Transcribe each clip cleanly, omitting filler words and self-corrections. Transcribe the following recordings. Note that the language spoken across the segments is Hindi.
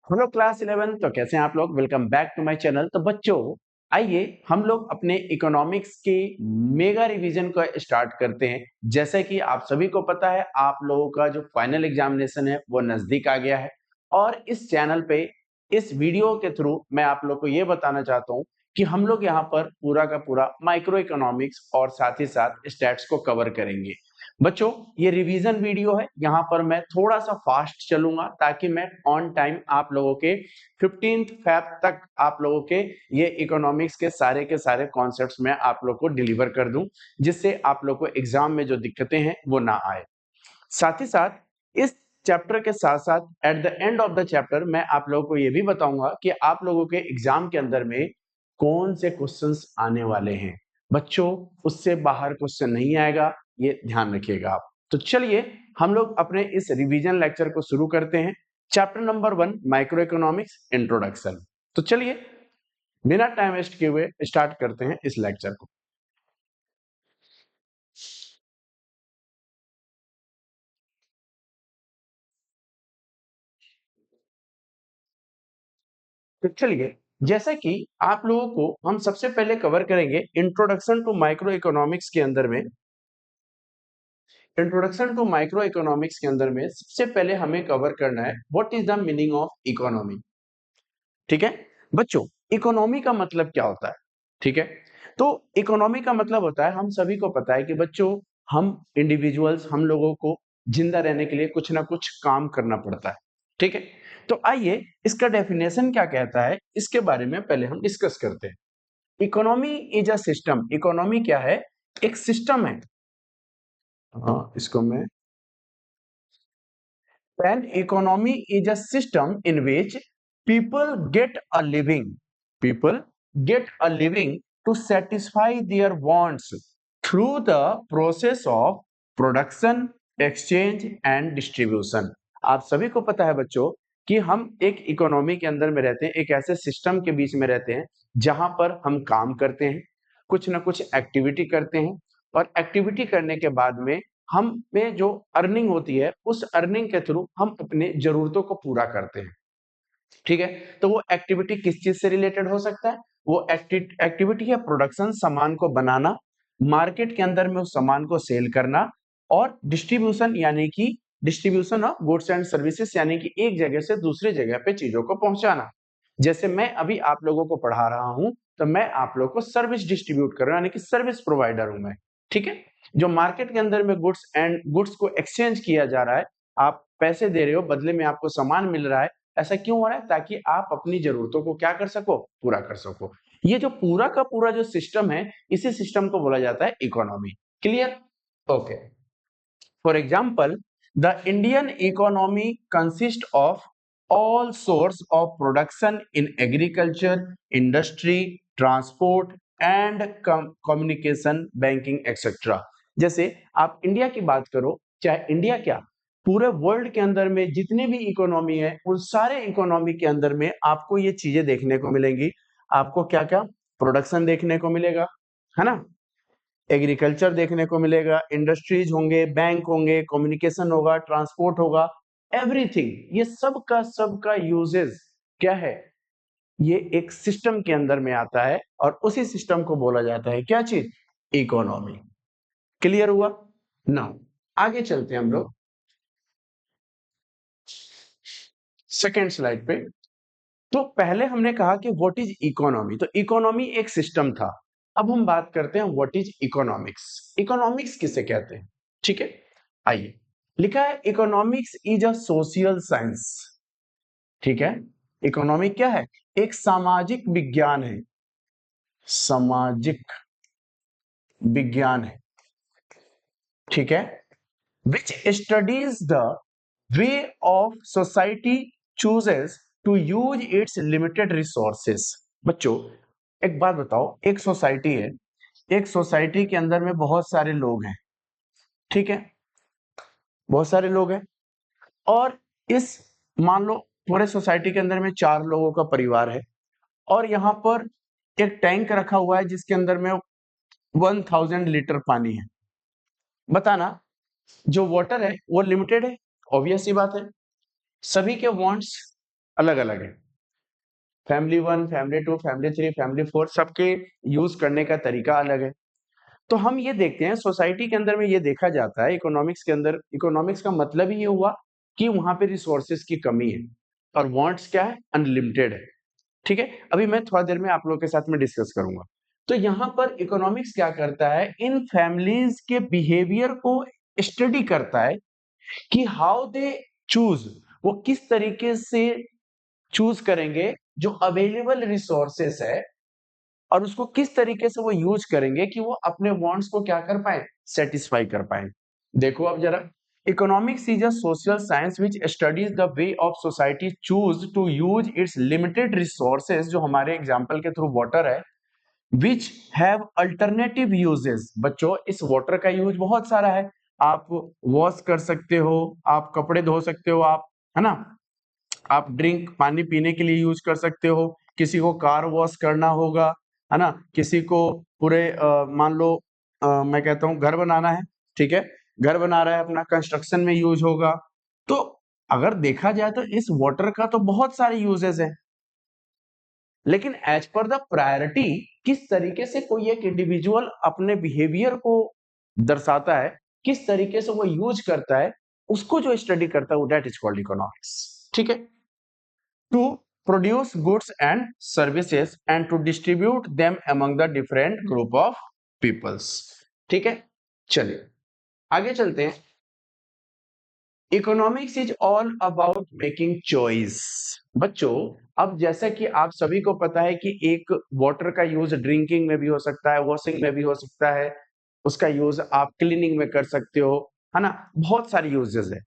Hello class 11। तो कैसे हैं आप लोग? Welcome back to my channel. तो बच्चों, आइए हम लोग अपने इकोनॉमिक्स के मेगा रिवीजन को स्टार्ट करते हैं। जैसे कि आप सभी को पता है, आप लोगों का जो फाइनल एग्जामिनेशन है वो नजदीक आ गया है। और इस चैनल पे इस वीडियो के थ्रू मैं आप लोग को ये बताना चाहता हूँ कि हम लोग यहाँ पर पूरा का पूरा माइक्रो इकोनॉमिक्स और साथ ही साथ स्टैट्स को कवर करेंगे। बच्चों, ये रिवीजन वीडियो है, यहाँ पर मैं थोड़ा सा फास्ट चलूंगा ताकि मैं ऑन टाइम आप लोगों के 15th फेब तक आप लोगों के ये इकोनॉमिक्स के सारे कॉन्सेप्ट्स मैं आप लोग को डिलीवर कर दूं, जिससे आप लोग को एग्जाम में जो दिक्कतें हैं वो ना आए। साथ ही साथ इस चैप्टर के साथ साथ at the end of the chapter मैं आप लोगों को ये भी बताऊंगा कि आप लोगों के एग्जाम के अंदर में कौन से क्वेश्चंस आने वाले हैं। बच्चों, उससे बाहर क्वेश्चन नहीं आएगा, ये ध्यान रखिएगा आप। तो चलिए हम लोग अपने इस रिवीजन लेक्चर को शुरू करते हैं। Chapter number 1, micro economics introduction. तो चलिए बिना टाइम वेस्ट किए हुए स्टार्ट करते हैं इस लेक्चर को। तो चलिए, जैसा कि आप लोगों को हम सबसे पहले कवर करेंगे इंट्रोडक्शन टू माइक्रो इकोनॉमिक्स के अंदर में। इंट्रोडक्शन टू माइक्रो इकोनॉमिक्स के अंदर में सबसे पहले हमें कवर करना है what is the meaning of economy. ठीक है बच्चों, इकोनॉमी का मतलब क्या होता है? ठीक है, तो इकोनॉमी का मतलब होता है, हम सभी को पता है कि बच्चों, हम इंडिविजुअल्स, हम लोगों को जिंदा रहने के लिए कुछ ना कुछ काम करना पड़ता है। ठीक है, तो आइए इसका डेफिनेशन क्या कहता है इसके बारे में पहले हम डिस्कस करते हैं। Economy is a system. Economy क्या है? एक सिस्टम है। हाँ, इसको मैं An economy is a system in which people get a living. People get a living to satisfy their wants through the process of production, exchange and distribution. आप सभी को पता है बच्चों कि हम एक इकोनॉमी के अंदर में रहते हैं, एक ऐसे सिस्टम के बीच में रहते हैं जहां पर हम काम करते हैं, कुछ ना कुछ एक्टिविटी करते हैं, और एक्टिविटी करने के बाद में हम में जो अर्निंग होती है, उस अर्निंग के थ्रू हम अपने जरूरतों को पूरा करते हैं। ठीक है, तो वो एक्टिविटी किस चीज से रिलेटेड हो सकता है? वो एक्टिविटी है प्रोडक्शन, सामान को बनाना, मार्केट के अंदर में उस सामान को सेल करना, और डिस्ट्रीब्यूशन यानी कि distribution of goods and services, यानी कि एक जगह से दूसरी जगह पे चीजों को पहुंचाना। जैसे मैं अभी आप लोगों को पढ़ा रहा हूं, तो मैं आप लोगों को सर्विस डिस्ट्रीब्यूट कर रहा हूं, यानी कि सर्विस प्रोवाइडर हूं मैं। ठीक है, जो मार्केट के अंदर में गुड्स को एक्सचेंज किया जा रहा है, आप पैसे दे रहे हो, बदले में आपको सामान मिल रहा है। ऐसा क्यों हो रहा है? ताकि आप अपनी जरूरतों को क्या कर सको? पूरा कर सको। ये जो पूरा का पूरा जो सिस्टम है, इसी सिस्टम को बोला जाता है economy. Clear? Okay. For example, the Indian economy consists of all sorts of production in agriculture, industry, transport and communication, banking, etc. जैसे आप इंडिया की बात करो, चाहे इंडिया क्या, पूरे वर्ल्ड के अंदर में जितनी भी इकोनॉमी है, उन सारे इकोनॉमी के अंदर में आपको ये चीजें देखने को मिलेंगी। आपको क्या क्या? प्रोडक्शन देखने को मिलेगा, है ना, एग्रीकल्चर देखने को मिलेगा, इंडस्ट्रीज होंगे, बैंक होंगे, कम्युनिकेशन होगा, ट्रांसपोर्ट होगा, एवरीथिंग। ये सब का यूजेस क्या है? ये एक सिस्टम के अंदर में आता है, और उसी सिस्टम को बोला जाता है क्या चीज? इकोनॉमी। क्लियर हुआ? नाउ आगे चलते हैं हम लोग सेकेंड स्लाइड पे। तो पहले हमने कहा कि व्हाट इज इकोनॉमी। तो इकोनॉमी एक सिस्टम था। अब हम बात करते हैं व्हाट इज इकोनॉमिक्स। इकोनॉमिक्स किसे कहते हैं? ठीक है, आइए, लिखा है economics is a social science. ठीक है, इकोनॉमिक क्या है? एक सामाजिक विज्ञान है। सामाजिक विज्ञान है। ठीक है, which studies the way of society chooses to use its limited resources. बच्चों, एक बात बताओ, एक सोसाइटी है, एक सोसाइटी के अंदर में बहुत सारे लोग हैं। ठीक है, बहुत सारे लोग हैं, और इस, मान लो पूरे सोसाइटी के अंदर में 4 लोगों का परिवार है, और यहाँ पर एक टैंक रखा हुआ है जिसके अंदर में 1000 लीटर पानी है। बताना, जो वाटर है वो लिमिटेड है, ऑब्वियस सी बात है। सभी के वांट्स अलग अलग है। फैमिली 1, फैमिली 2, फैमिली 3, फैमिली 4, सबके यूज करने का तरीका अलग है। तो हम ये देखते हैं सोसाइटी के अंदर में ये देखा जाता है इकोनॉमिक्स के अंदर, इकोनॉमिक्स का मतलब ही ये हुआ कि वहां पे रिसोर्सेज की कमी है और वांट्स क्या है, अनलिमिटेड है। ठीक है, अभी मैं थोड़ा देर में आप लोगों के साथ में डिस्कस करूंगा। तो यहाँ पर इकोनॉमिक्स क्या करता है, इन फैमिलीज के बिहेवियर को स्टडी करता है कि हाउ दे चूज, वो किस तरीके से चूज करेंगे जो अवेलेबल रिसोर्सेस है, और उसको किस तरीके से वो यूज करेंगे कि वो अपने वांट्स को क्या कर पाए, सेटिस्फाई कर पाए। देखो अब जरा, economics is a social science which studies the way of society choose to use its limited resources, जो हमारे एग्जांपल के थ्रू वाटर है, विच हैव अल्टरनेटिव यूजेस। बच्चों इस वाटर का यूज बहुत सारा है, आप वॉश कर सकते हो, आप कपड़े धो सकते हो, आप, है ना, आप ड्रिंक पानी पीने के लिए यूज कर सकते हो, किसी को कार वॉश करना होगा, है ना, किसी को पूरे मान लो मैं कहता हूँ घर बनाना है, ठीक है, घर बना रहा है अपना, कंस्ट्रक्शन में यूज होगा। तो अगर देखा जाए तो इस वाटर का तो बहुत सारे यूजेस है, लेकिन एज पर द प्रायोरिटी किस तरीके से कोई एक इंडिविजुअल अपने बिहेवियर को दर्शाता है, किस तरीके से वो यूज करता है, उसको जो स्टडी करता है वो दैट इज कॉल्ड इकोनॉमिक्स। ठीक है, to produce goods and services and to distribute them among the different group of peoples। ठीक है, चलिए आगे चलते हैं। Economics is all about making choice. बच्चों अब जैसा कि आप सभी को पता है कि एक वाटर का यूज ड्रिंकिंग में भी हो सकता है, वॉशिंग में भी हो सकता है, उसका यूज आप क्लीनिंग में कर सकते हो, है ना, बहुत सारे यूजेस है।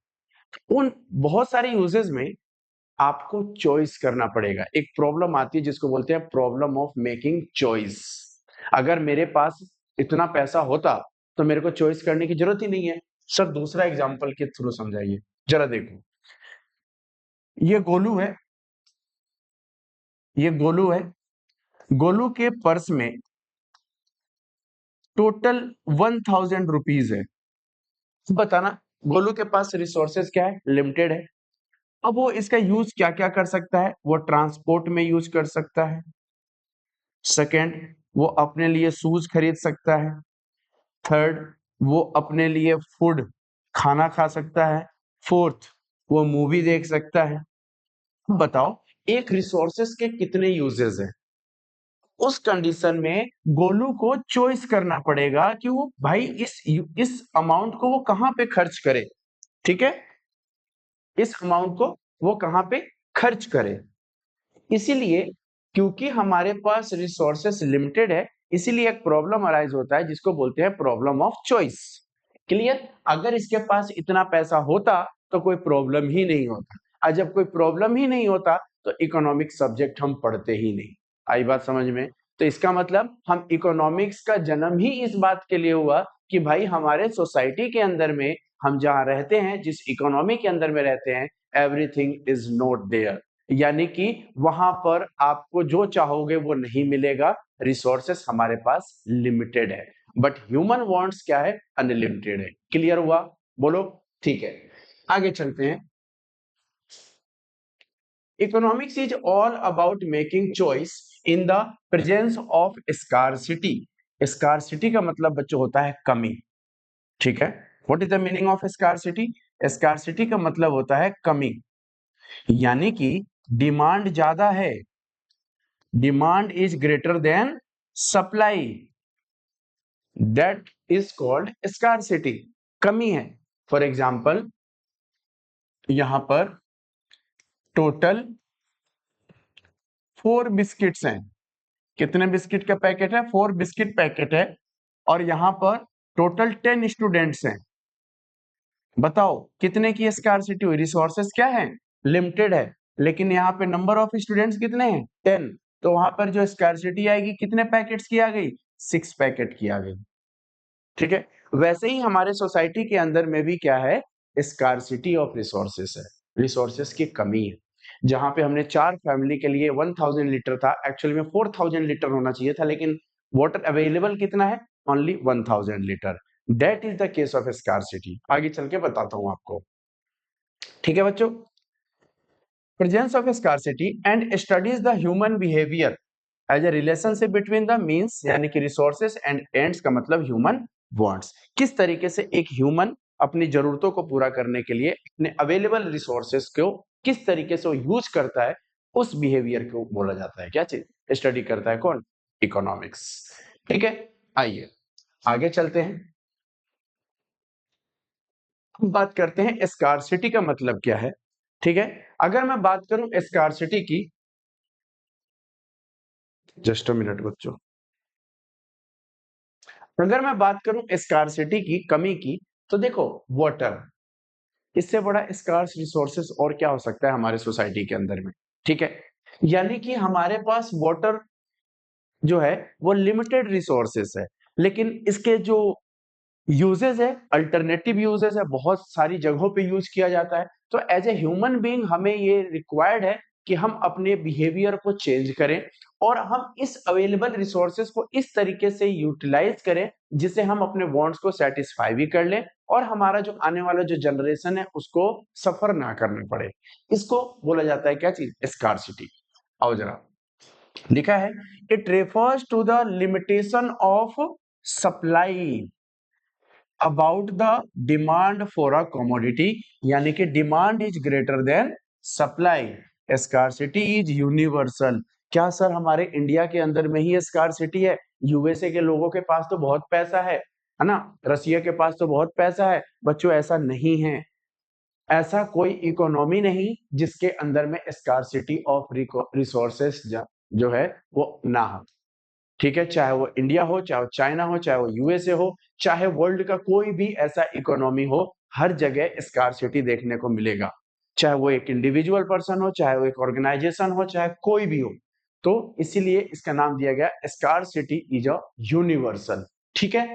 उन बहुत सारे यूजेस में आपको चॉइस करना पड़ेगा। एक प्रॉब्लम आती है जिसको बोलते हैं प्रॉब्लम ऑफ मेकिंग चॉइस। अगर मेरे पास इतना पैसा होता तो मेरे को चॉइस करने की जरूरत ही नहीं है। सर दूसरा एग्जांपल के थ्रू समझाइए जरा। देखो ये गोलू है, ये गोलू है, गोलू के पर्स में टोटल 1000 रुपीज है। बताना, गोलू के पास रिसोर्सेज क्या है, लिमिटेड है। अब वो इसका यूज क्या क्या कर सकता है, वो ट्रांसपोर्ट में यूज कर सकता है, सेकेंड वो अपने लिए शूज खरीद सकता है, थर्ड वो अपने लिए फूड खाना खा सकता है, फोर्थ वो मूवी देख सकता है। बताओ एक रिसोर्सेस के कितने यूजेस हैं। उस कंडीशन में गोलू को चॉइस करना पड़ेगा कि वो भाई इस अमाउंट को वो कहां पे खर्च करे। ठीक है, इस अमाउंट को वो कहां पे खर्च करे। इसीलिए क्योंकि हमारे पास रिसोर्सेस लिमिटेड है, इसीलिए एक प्रॉब्लम अराइज होता है जिसको बोलते हैं प्रॉब्लम ऑफ चॉइस। क्लियर, अगर इसके पास इतना पैसा होता तो कोई प्रॉब्लम ही नहीं होता, और जब कोई प्रॉब्लम ही नहीं होता तो इकोनॉमिक्स सब्जेक्ट हम पढ़ते ही नहीं। आई बात समझ में? तो इसका मतलब हम इकोनॉमिक्स का जन्म ही इस बात के लिए हुआ कि भाई हमारे सोसाइटी के अंदर में हम जहां रहते हैं, जिस इकोनॉमी के अंदर में रहते हैं, एवरीथिंग इज नॉट देयर, यानी कि वहां पर आपको जो चाहोगे वो नहीं मिलेगा, रिसोर्सेस हमारे पास लिमिटेड है, बट ह्यूमन वांट्स क्या है, अनलिमिटेड है। क्लियर हुआ? बोलो। ठीक है, आगे चलते हैं। Economics is all about making choice in the presence of scarcity. Scarcity का मतलब बच्चों होता है कमी। ठीक है, what is the meaning of scarcity? Scarcity का मतलब होता है कमी, यानी कि डिमांड ज्यादा है, demand is greater than supply, that is called scarcity. कमी है। फॉर एग्जाम्पल यहां पर टोटल 4 बिस्किट्स हैं। कितने बिस्किट का पैकेट है? 4 बिस्किट पैकेट है, और यहां पर टोटल 10 स्टूडेंट्स हैं। बताओ कितने की स्कार्सिटी हुई? रिसोर्सेस क्या है, लिमिटेड है, लेकिन यहाँ पे नंबर ऑफ स्टूडेंट्स कितने हैं, 10। तो वहां पर जो स्कार्सिटी आएगी कितने पैकेट्स की आ गई, 6 पैकेट की आ गई। ठीक है, वैसे ही हमारे सोसाइटी के अंदर में भी क्या है, स्कार्सिटी ऑफ रिसोर्सेस है, रिसोर्सेस की कमी है। जहां पे हमने 4 फैमिली के लिए 1000 लीटर था, एक्चुअली में 4000 लीटर होना चाहिए था, लेकिन वाटर अवेलेबल कितना है, only 1000 litre. That is the case of scarcity. आगे चल के बताता हूं आपको। ठीक है बच्चों, presence of scarcity and studies the human behaviour as a relationship between the means यानी कि रिसोर्सेस एंड एंड्स का मतलब ह्यूमन वांट्स। किस तरीके से एक ह्यूमन अपनी जरूरतों को पूरा करने के लिए अपने अवेलेबल रिसोर्सेस को किस तरीके से वो यूज करता है, उस बिहेवियर को बोला जाता है क्या चीज, स्टडी करता है कौन, इकोनॉमिक्स। ठीक है, आइए आगे चलते हैं। हम बात करते हैं स्कार्सिटी का मतलब क्या है। ठीक है, अगर मैं बात करूं स्कार्सिटी की, जस्ट अ मिनट बच्चों, अगर मैं बात करूं स्कार्सिटी की, कमी की, तो देखो वाटर, इससे बड़ा स्कार्स रिसोर्सेस और क्या हो सकता है हमारे सोसाइटी के अंदर में। ठीक है, यानी कि हमारे पास वाटर जो है वो लिमिटेड रिसोर्सेस है, लेकिन इसके जो यूजेस है, अल्टरनेटिव यूजेस है, बहुत सारी जगहों पे यूज किया जाता है। तो एज ए ह्यूमन बीइंग हमें ये रिक्वायर्ड है कि हम अपने बिहेवियर को चेंज करें और हम इस अवेलेबल रिसोर्सेज को इस तरीके से यूटिलाइज करें जिससे हम अपने वांट्स को सेटिस्फाई भी कर लें और हमारा जो आने वाला जो जनरेशन है उसको सफर ना करना पड़े। इसको बोला जाता है क्या चीज, स्कार्सिटी। आओ जरा, लिखा है it refers to the limitation of supply about the demand for a commodity, यानी कि demand is greater than supply, scarcity is universal. क्या सर हमारे इंडिया के अंदर में ही स्कार्सिटी है? यूएसए के लोगों के पास तो बहुत पैसा है ना, रसिया के पास तो बहुत पैसा है। बच्चों ऐसा नहीं है, ऐसा कोई इकोनॉमी नहीं जिसके अंदर में स्कार्सिटी ऑफ रिसोर्सेस जो है वो ना हो। ठीक है, चाहे वो इंडिया हो, चाहे वो चाइना हो, चाहे वो यूएसए हो, चाहे वर्ल्ड का कोई भी ऐसा इकोनॉमी हो, हर जगह स्कार्सिटी देखने को मिलेगा। चाहे वो एक इंडिविजुअल पर्सन हो, चाहे वो एक ऑर्गेनाइजेशन हो, चाहे कोई भी हो। तो इसीलिए इसका नाम दिया गया स्कार्सिटी इज अ यूनिवर्सल। ठीक है,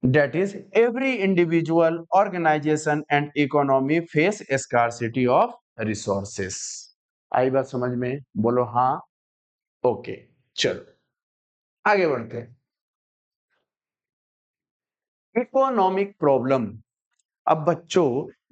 that is every individual organization and economy face scarcity of resources। आई बात समझ में? बोलो हाँ। ओके, चलो आगे बढ़ते हैं। इकोनॉमिक प्रॉब्लम, अब बच्चों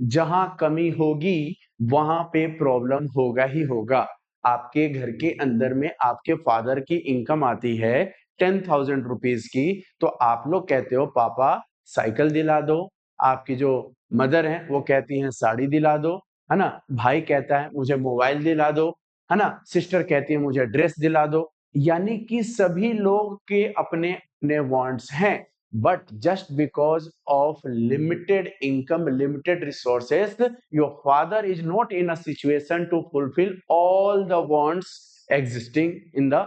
जहां कमी होगी वहां पे प्रॉब्लम होगा ही होगा। आपके घर के अंदर में आपके फादर की इनकम आती है 10,000 रुपीज की, तो आप लोग कहते हो पापा साइकिल दिला दो, आपकी जो मदर है वो कहती हैं साड़ी दिला दो, है ना, भाई कहता है मुझे मोबाइल दिला दो, है ना, सिस्टर कहती है मुझे ड्रेस दिला दो। यानी कि सभी लोग के अपने अपने वांट्स हैं, but just because of limited income, limited resources, your father is not in a situation to fulfill all the wants existing in the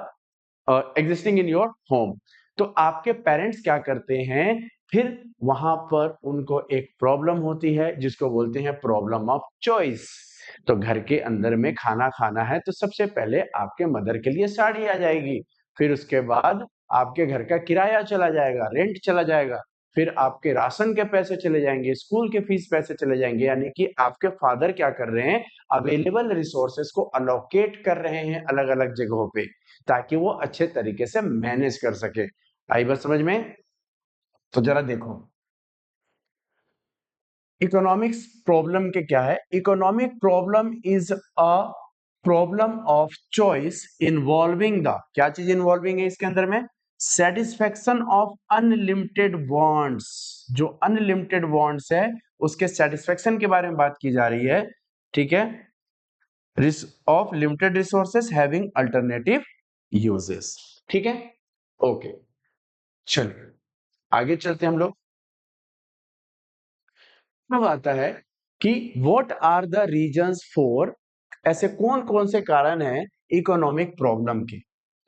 existing in your home। तो आपके पेरेंट्स क्या करते हैं, फिर वहां पर उनको एक प्रॉब्लम होती है जिसको बोलते हैं प्रॉब्लम ऑफ चॉइस। तो घर के अंदर में खाना खाना है तो सबसे पहले आपके मदर के लिए साड़ी आ जाएगी, फिर उसके बाद आपके घर का किराया चला जाएगा, रेंट चला जाएगा, फिर आपके राशन के पैसे चले जाएंगे, स्कूल के फीस पैसे चले जाएंगे। यानी कि आपके फादर क्या कर रहे हैं, अवेलेबल रिसोर्सेस को अलोकेट कर रहे हैं अलग अलग जगहों पे ताकि वो अच्छे तरीके से मैनेज कर सके। आई बात समझ में? तो जरा देखो इकोनॉमिक्स प्रॉब्लम के क्या है। Economic problem is a problem of choice involving the, क्या चीज इन्वॉल्विंग है इसके अंदर में, सेटिस्फेक्शन ऑफ अनलिमिटेड वांट्स। जो अनलिमिटेड वांट्स है उसके सेटिस्फेक्शन के बारे में बात की जा रही है। ठीक है, of limited resources having alternative uses. ठीक है, ओके, चलिए आगे चलते हैं हम लोग। अब आता है कि what are the reasons for, ऐसे कौन कौन से कारण हैं इकोनॉमिक प्रॉब्लम के,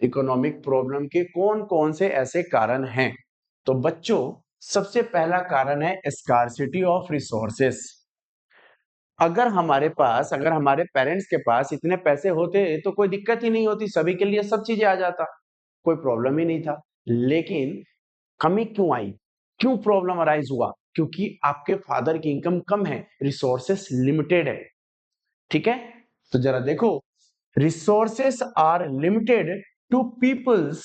इकोनॉमिक प्रॉब्लम के कौन कौन से ऐसे कारण हैं। तो बच्चों सबसे पहला कारण है स्कार्सिटी ऑफ रिसोर्सेस। अगर हमारे पास, अगर हमारे पेरेंट्स के पास इतने पैसे होते तो कोई दिक्कत ही नहीं होती, सभी के लिए सब चीजें आ जाता, कोई प्रॉब्लम ही नहीं था। लेकिन कमी क्यों आई, क्यों प्रॉब्लम अराइज हुआ, क्योंकि आपके फादर की इनकम कम है, रिसोर्सेस लिमिटेड है। ठीक है, तो जरा देखो, resources are limited to people's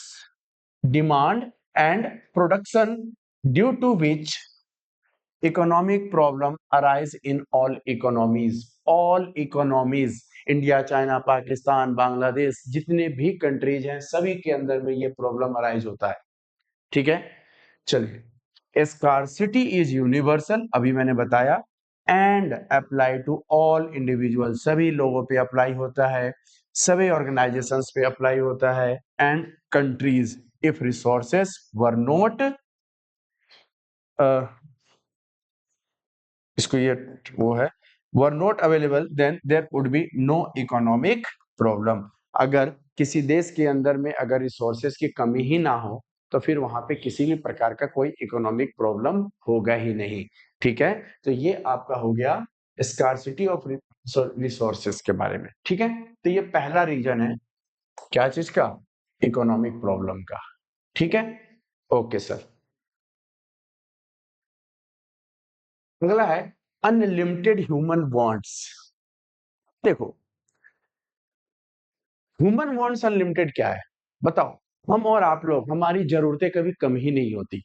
demand and production due to which economic problem arise in all economies, India, China, Pakistan, Bangladesh, जितने भी कंट्रीज हैं सभी के अंदर में ये प्रॉब्लम अराइज होता है। ठीक है, चलिए, स्कार्सिटी इज यूनिवर्सल, अभी मैंने बताया, and apply to all individual, सभी लोगों पे अप्लाई होता है, सभी ऑर्गेनाइजेशंस पे अप्लाई होता है, and countries if resources were not, इसको ये वो है, were not available then there would be no economic problem. अगर किसी देश के अंदर में अगर रिसोर्सेस की कमी ही ना हो तो फिर वहां पे किसी भी प्रकार का कोई इकोनॉमिक प्रॉब्लम होगा ही नहीं। ठीक है, तो ये आपका हो गया स्कार्सिटी ऑफ रिसोर्सेस के बारे में। ठीक है, तो ये पहला रीजन है क्या चीज का, इकोनॉमिक प्रॉब्लम का। ठीक है, ओके सर। अगला है अनलिमिटेड ह्यूमन वांट्स। देखो, ह्यूमन वांट्स अनलिमिटेड क्या है बताओ। हम और आप लोग, हमारी जरूरतें कभी कम ही नहीं होती।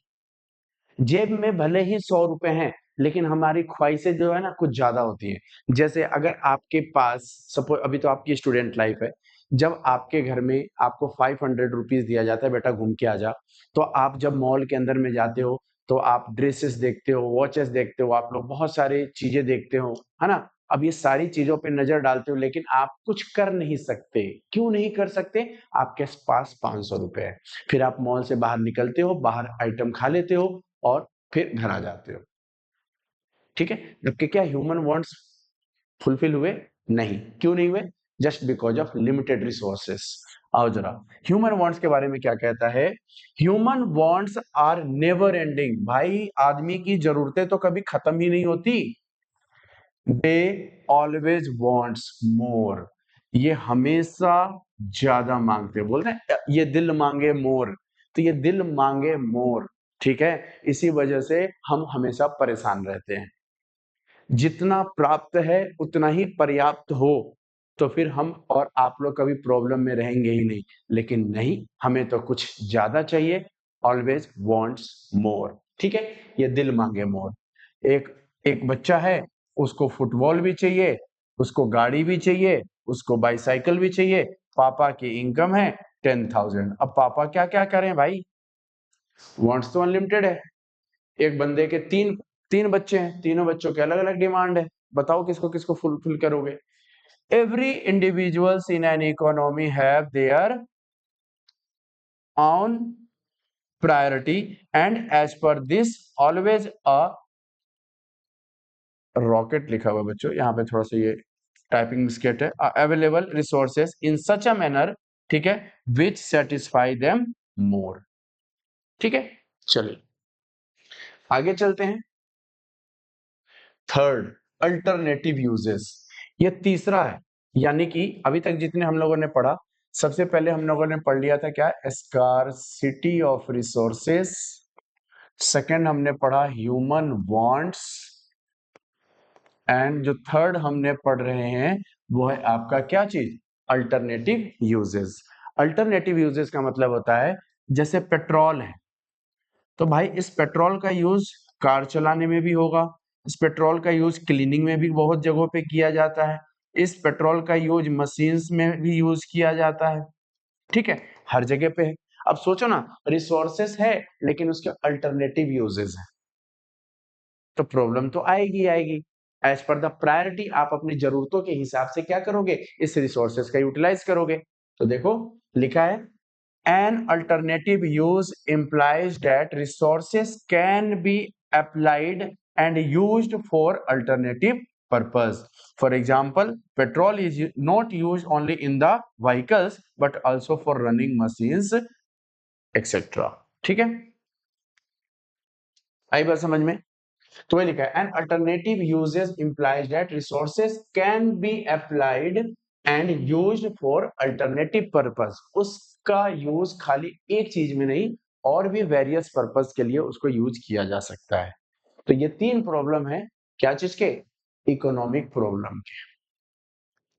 जेब में भले ही 100 रुपए हैं लेकिन हमारी ख्वाहिशें जो है ना कुछ ज्यादा होती हैं। जैसे अगर आपके पास सपोज, अभी तो आपकी स्टूडेंट लाइफ है, जब आपके घर में आपको 500 रुपीज दिया जाता है, बेटा घूम के आ जा, तो आप जब मॉल के अंदर में जाते हो तो आप ड्रेसेस देखते हो, वॉचेस देखते हो, आप लोग बहुत सारी चीजें देखते हो, है ना। अब ये सारी चीजों पे नजर डालते हो लेकिन आप कुछ कर नहीं सकते। क्यों नहीं कर सकते? आपके पास 500 रुपए है। फिर आप मॉल से बाहर निकलते हो, बाहर आइटम खा लेते हो और फिर घर आ जाते हो। ठीक है, जबकि क्या ह्यूमन वांट्स फुलफिल हुए? नहीं। क्यों नहीं हुए? Just because of limited resources. आओ जरा ह्यूमन वांट्स के बारे में क्या कहता है। Human wants are never ending. भाई आदमी की जरूरतें तो कभी खत्म ही नहीं होती। दे ऑलवेज वांट्स मोर। ये हमेशा ज्यादा मांगते हैं। बोलते हैं ये दिल मांगे मोर, तो ये दिल मांगे मोर। ठीक है, इसी वजह से हम हमेशा परेशान रहते हैं। जितना प्राप्त है उतना ही पर्याप्त हो तो फिर हम और आप लोग कभी प्रॉब्लम में रहेंगे ही नहीं। लेकिन नहीं, हमें तो कुछ ज्यादा चाहिए। ऑलवेज वांट्स मोर। ठीक है, ये दिल मांगे मोर। एक एक बच्चा है, उसको फुटबॉल भी चाहिए, उसको गाड़ी भी चाहिए, उसको बाईसाइकिल भी चाहिए। पापा की इनकम है 10,000। अब पापा क्या क्या करें भाई, वांट्स तो अनलिमिटेड है। एक बंदे के तीन तीन बच्चे हैं, तीनों बच्चों के अलग अलग डिमांड है। बताओ किसको किसको फुलफिल करोगे। Every individuals in an economy have their own priority and as per this always a rocket लिखा हुआ है बच्चों, यहाँ पे थोड़ा सा ये टाइपिंग मिस्टेक है। Available resources in such a manner, ठीक है, विच सेटिस्फाई देम मोर। ठीक है, चलिए आगे चलते हैं। Third, alternative uses. ये तीसरा है। यानी कि अभी तक जितने हम लोगों ने पढ़ा, सबसे पहले हम लोगों ने पढ़ लिया था क्या, स्कार्सिटी ऑफ रिसोर्सेस। सेकंड हमने पढ़ा ह्यूमन वांट्स, एंड जो थर्ड हमने पढ़ रहे हैं वो है आपका क्या चीज, अल्टरनेटिव यूजेस। अल्टरनेटिव यूजेस का मतलब होता है जैसे पेट्रोल है, तो भाई इस पेट्रोल का यूज कार चलाने में भी होगा, इस पेट्रोल का यूज क्लीनिंग में भी बहुत जगहों पे किया जाता है, इस पेट्रोल का यूज मशीन्स में भी यूज किया जाता है। ठीक है, हर जगह पे है। अब सोचो ना, रिसोर्सेस है लेकिन उसके अल्टरनेटिव यूजेस है, तो प्रॉब्लम तो आएगी आएगी। एज पर द प्रायोरिटी आप अपनी जरूरतों के हिसाब से क्या करोगे, इस रिसोर्सेस का यूटिलाइज करोगे। तो देखो लिखा है, an alternative use implies that resources can be applied and used for alternative purpose. For example, petrol is not used only in the vehicles but also for running machines, etc. ठीक है, आई बात समझ में। तो ये लिखा है, an alternative uses implies that resources can be applied and used for alternative purpose. उसका यूज खाली एक चीज में नहीं, और भी वेरियस पर्पस के लिए उसको यूज किया जा सकता है। तो ये तीन प्रॉब्लम है, क्या चीज के, इकोनॉमिक प्रॉब्लम के।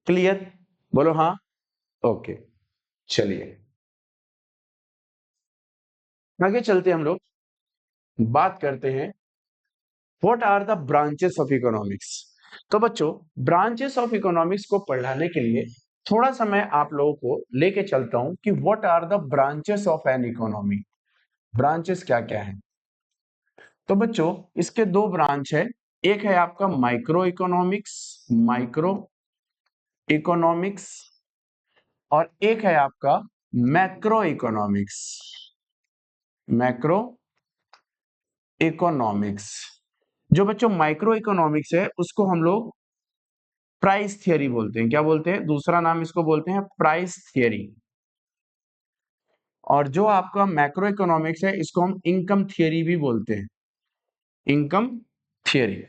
क्लियर, बोलो हाँ। ओके, चलिए आगे चलते हम लोग बात करते हैं what are the branches of economics. तो बच्चों ब्रांचेस ऑफ इकोनॉमिक्स को पढ़ाने के लिए थोड़ा सा मैं आप लोगों को लेके चलता हूं कि what are the branches of an economy. Branches क्या क्या है। तो बच्चों इसके दो ब्रांच है, एक है आपका माइक्रो इकोनॉमिक्स, माइक्रो इकोनॉमिक्स, और एक है आपका मैक्रो इकोनॉमिक्स, मैक्रो इकोनॉमिक्स। जो बच्चों माइक्रो इकोनॉमिक्स है उसको हम लोग प्राइस थियरी बोलते हैं। क्या बोलते हैं? दूसरा नाम इसको बोलते हैं प्राइस थियरी। और जो आपका मैक्रो इकोनॉमिक्स है इसको हम इनकम थियरी भी बोलते हैं, इनकम थियरी।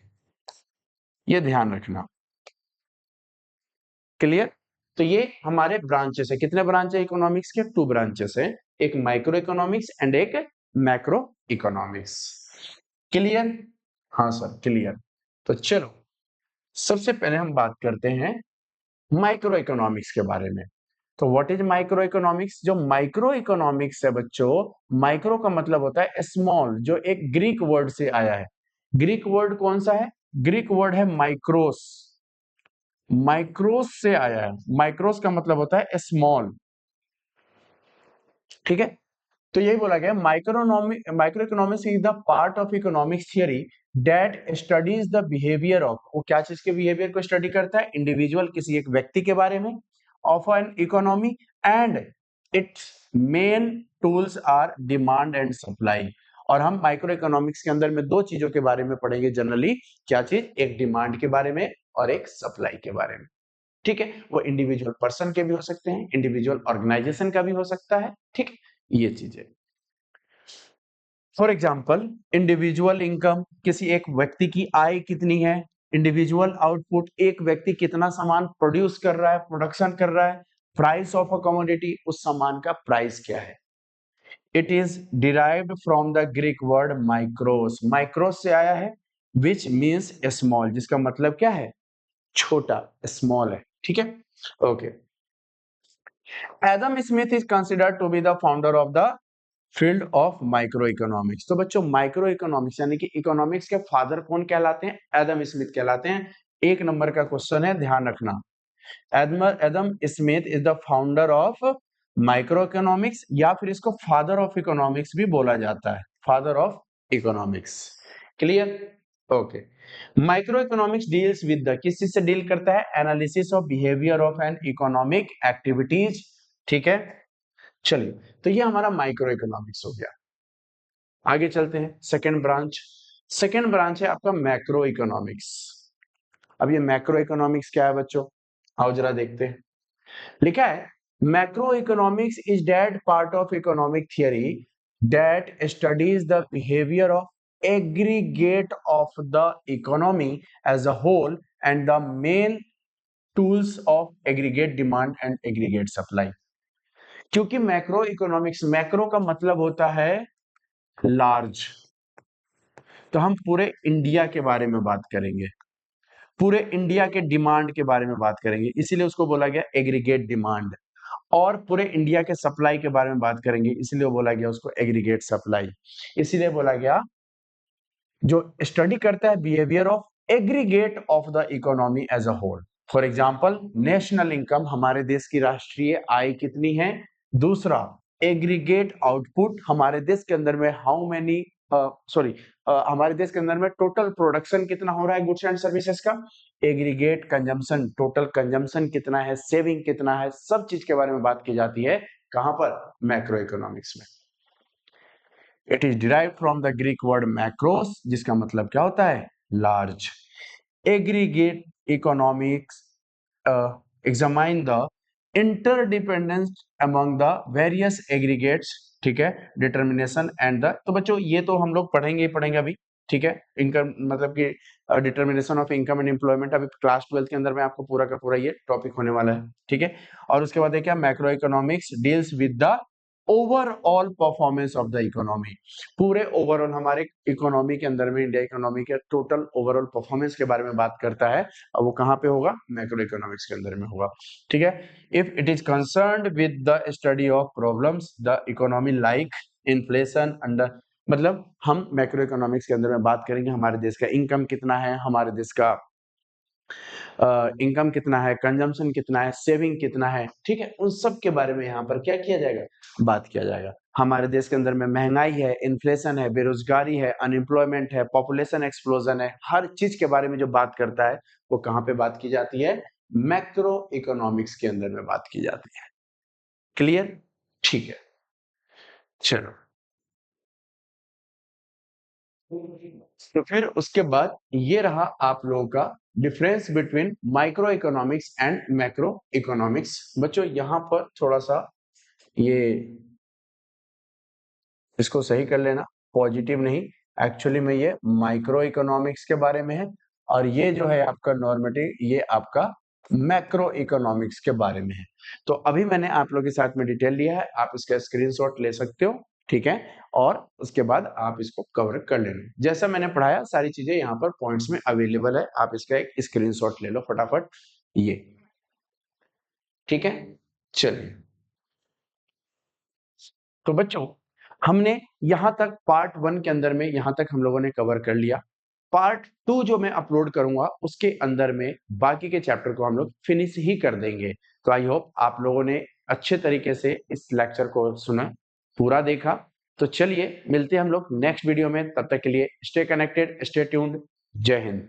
ये ध्यान रखना। क्लियर? तो ये हमारे ब्रांचेस है। कितने ब्रांच है इकोनॉमिक्स के? 2 ब्रांचेस है, एक माइक्रो इकोनॉमिक्स एंड एक मैक्रो इकोनॉमिक्स। क्लियर? हाँ सर क्लियर। तो चलो सबसे पहले हम बात करते हैं माइक्रो इकोनॉमिक्स के बारे में। तो व्हाट इज माइक्रो इकोनॉमिक्स? जो माइक्रो इकोनॉमिक्स है बच्चों, माइक्रो का मतलब होता है स्मॉल, जो एक ग्रीक वर्ड से आया है। ग्रीक वर्ड कौन सा है? ग्रीक वर्ड है माइक्रोस। माइक्रोस से आया है। माइक्रोस का मतलब होता है स्मॉल। ठीक है? तो यही बोला गया micro economics is the part of economics theory that studies the behaviour of, वो क्या चीज के बिहेवियर को स्टडी करता है? इंडिविजुअल, किसी एक व्यक्ति के बारे में, of an economy, and its main tools are demand and supply. और हम माइक्रो इकोनॉमिक्स के अंदर में दो चीजों के बारे में पढ़ेंगे जनरली। क्या चीज? एक डिमांड के बारे में और एक सप्लाई के बारे में। ठीक है? वो इंडिविजुअल पर्सन के भी हो सकते हैं, इंडिविजुअल ऑर्गेनाइजेशन का भी हो सकता है। ठीक है? ये चीजें। फॉर एग्जाम्पल इंडिविजुअल इनकम, किसी एक व्यक्ति की आय कितनी है। इंडिविजुअल आउटपुट, एक व्यक्ति कितना सामान प्रोड्यूस कर रहा है, प्रोडक्शन कर रहा है। प्राइस ऑफ अ कमोडिटी, उस सामान का प्राइस क्या है। It is derived from the Greek word mikros. Mikros से आया है, विच मीन्स स्मॉल, जिसका मतलब क्या है? छोटा, स्मॉल है। ठीक है? Okay. Adam Smith is considered to be the founder of the field of micro economics. तो बच्चों माइक्रो इकोनॉमिक्स यानी कि इकोनॉमिक्स के फादर कौन कहलाते हैं? एडम स्मिथ कहलाते हैं। एक नंबर का क्वेश्चन है, ध्यान रखना। Adam Smith is the founder of micro economics, या फिर इसको फादर ऑफ इकोनॉमिक्स भी बोला जाता है, father of economics. Clear? Okay. Micro economics deals with the, किस चीज से डील करता है? Analysis of behaviour of an economic activities. ठीक है? चलिए, तो ये हमारा माइक्रो इकोनॉमिक्स हो गया। आगे चलते हैं सेकंड ब्रांच। सेकंड ब्रांच है आपका मैक्रो इकोनॉमिक्स। अब ये मैक्रो इकोनॉमिक्स क्या है बच्चों? आओ जरा देखते हैं। लिखा है macro economics is that part of economic theory that studies the behaviour of aggregate of the economy as a whole and the main tools of aggregate demand and aggregate supply. क्योंकि मैक्रो इकोनॉमिक्स, मैक्रो का मतलब होता है लार्ज, तो हम पूरे इंडिया के बारे में बात करेंगे, पूरे इंडिया के डिमांड के बारे में बात करेंगे, इसीलिए उसको बोला गया एग्रीगेट डिमांड। और पूरे इंडिया के सप्लाई के बारे में बात करेंगे, इसलिए बोला गया उसको एग्रीगेट सप्लाई। इसीलिए बोला गया जो स्टडी करता है behaviour of aggregate of the economy as a whole. For example national income, हमारे देश की राष्ट्रीय आय कितनी है। दूसरा एग्रीगेट आउटपुट, हमारे देश के अंदर में हाउ मेनी सॉरी हमारे देश के अंदर में टोटल प्रोडक्शन कितना हो रहा है गुड्स एंड सर्विसेज का। एग्रीगेट कंजम्पशन, टोटल कंजम्पशन कितना है, सेविंग कितना है, सब चीज के बारे में बात की जाती है। कहां पर? मैक्रो इकोनॉमिक्स में। It is derive from the Greek word macros, जिसका मतलब क्या होता है? Large. Aggregate economics examine the interdependence among the various aggregates. ठीक है? डिटर्मिनेशन एंड द, तो बच्चों ये तो हम लोग पढ़ेंगे ही पढ़ेंगे अभी। ठीक है? इनकम मतलब कि determination of income and employment अभी क्लास 12 के अंदर में आपको पूरा का पूरा ये टॉपिक होने वाला है। ठीक है? और उसके बाद क्या? Macro economics deals with the overall performance of the economy. पूरे ओवरऑल हमारे इकोनॉमी के अंदर में, इंडिया इकोनॉमी के टोटल ओवरऑल परफॉर्मेंस के बारे में बात करता है। और वो कहाँ पे होगा? मैक्रो इकोनॉमिक्स के अंदर में होगा। ठीक है? If it is concerned with the study of problems the economy like inflation, under मतलब हम मैक्रो इकोनॉमिक्स के अंदर में बात करेंगे हमारे देश का इनकम कितना है, हमारे देश का इनकम कितना है, कंजम्पशन कितना है, सेविंग कितना है, ठीक है, उन सब के बारे में यहाँ पर क्या किया जाएगा, बात किया जाएगा। हमारे देश के अंदर में महंगाई है, इन्फ्लेशन है, बेरोजगारी है, अनएम्प्लॉयमेंट है, पॉपुलेशन एक्सप्लोजन है, हर चीज के बारे में जो बात करता है वो कहाँ पे बात की जाती है, मैक्रो इकोनॉमिक्स के अंदर में बात की जाती है। क्लियर? ठीक है, चलो। तो फिर उसके बाद ये रहा आप लोगों का difference between micro economics and macro economics. बच्चों यहाँ पर थोड़ा सा ये इसको सही कर लेना, पॉजिटिव नहीं, एक्चुअली में ये माइक्रो इकोनॉमिक्स के बारे में है और ये जो है आपका नॉर्मेटिव ये आपका मैक्रो इकोनॉमिक्स के बारे में है। तो अभी मैंने आप लोगों के साथ में डिटेल लिया है, आप इसका स्क्रीनशॉट ले सकते हो, ठीक है, और उसके बाद आप इसको कवर कर लेना। जैसा मैंने पढ़ाया सारी चीजें यहाँ पर पॉइंट्स में अवेलेबल है, आप इसका एक स्क्रीनशॉट ले लो फटाफट, ये ठीक है। चलिए, तो बच्चों हमने यहाँ तक पार्ट 1 के अंदर में यहाँ तक हम लोगों ने कवर कर लिया। पार्ट 2 जो मैं अपलोड करूंगा उसके अंदर में बाकी के चैप्टर को हम लोग फिनिश ही कर देंगे। तो आई होप आप लोगों ने अच्छे तरीके से इस लेक्चर को सुना, पूरा देखा। तो चलिए मिलते हैं हम लोग नेक्स्ट वीडियो में, तब तक के लिए स्टे कनेक्टेड, स्टे ट्यून्ड। जय हिंद।